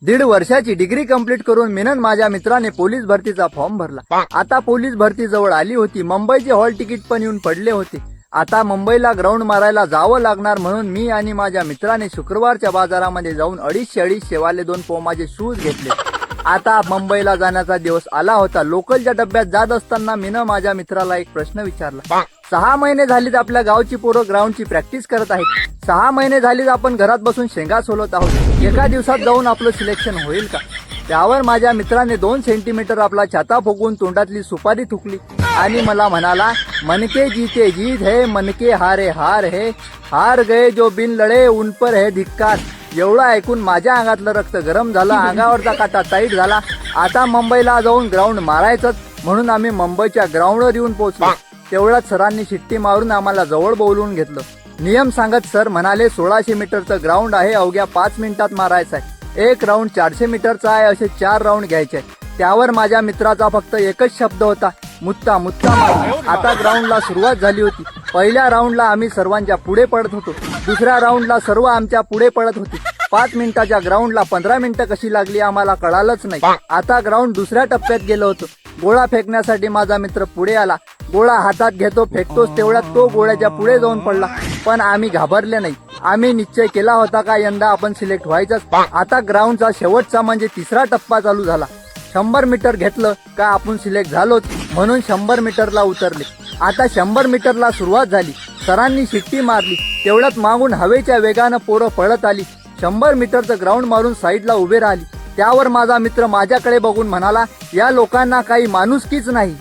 1.5 वर्षाची degree complete करून मीनन माझ्या मित्राने पोलीस भरतीचा फॉर्म भरला. आता पोलीस भरती जवळ आली होती. मुंबईचे हॉल तिकीट पण येऊन पडले होते. आता मुंबईला ग्राउंड मारायला जावं लागणार म्हणून मी आणि माझ्या मित्राने शुक्रवारच्या बाजारामध्ये जाऊन 250 वाले 2 पोमाचे शूज घेतले. आता मुंबईला जाण्याचा दिवस आला होता. लोकलच्या डब्यात जात असताना मीनं माझ्या मित्राला एक प्रश्न विचारला. 6 महिने झालीत आपल्या गावची पोरं ग्राउंडची प्रॅक्टिस करत आहेत. 6 महिने झालीत आपण घरात बसून शेंगा सोलत आहोत. एका दिवसात जाऊन आपलं सिलेक्शन होईल का? त्यावर माझ्या मित्राने 2 सेंटीमीटर आपला छाता फुगवून तोंडातली सुपारी थुकली आणि मला म्हणाला, मनके जीते जीत है, मनके हारे हार है, हार गए जो बिन लढे उन पर है धिक्कार. एवढं ऐकून माझ्या अंगातलं रक्त गरम झालं. अंगावरचा काटा टाईट झाला. आता मुंबईला जाऊन ग्राउंड मारायचंच म्हणून आम्ही मुंबईच्या ग्राउंडवर येऊन पोहोचलो. तेवढ्यात सरांनी शिट्टी मारून आम्हाला जवळ बोलवून घेतलं. नियम सांगत सर म्हणाले, 1600 मीटरचं ग्राउंड आहे, अवघ्या 5 मिनिटात मारायचं आहे. एक राऊंड 400 मीटरचा आहे, असे 4 राऊंड घ्यायचे. त्यावर माझ्या मित्राचा फक्त एकच शब्द होता, मुत्ता मुत्ता मार. आता ग्राउंडला सुरुवात झाली होती. पहिल्या राऊंडला आम्ही सर्वांच्या पुढे पडत होतो. दुसऱ्या राऊंडला सर्व आमच्या पुढे पडत होते. 5 मिनिटाच्या ग्राउंडला 15 मिनिटं कशी लागली आम्हाला कळालंच नाही. आता ग्राउंड दुसऱ्या टप्प्यात गेलं होतं. गोळा फेकण्यासाठी माझा मित्र पुढे आला. गोळा हातात घेतो, फेकतोच तेवढ्यात तो गोळ्याच्या पुढे जाऊन पडला. पण आम्ही घाबरले नाही. आम्ही निश्चय केला होता का यंदा आपण सिलेक्ट व्हायचंच. आता ग्राउंडचा शेवटचा म्हणजे तिसरा टप्पा चालू झाला. 100 मीटर घेतलं का आपण सिलेक्ट झालोच म्हणून 100 मीटरला उतरले. आता 100 मीटरला सुरुवात झाली. सरांनी शिट्टी मारली. तेवढ्यात मागून हवेच्या वेगानं पोरं पळत आली. 100 मीटरचं ग्राउंड मारून साईडला उभे राहिली. त्यावर माझा मित्र माझ्याकडे बघून म्हणाला, या लोकांना काही माणुसकीच नाही.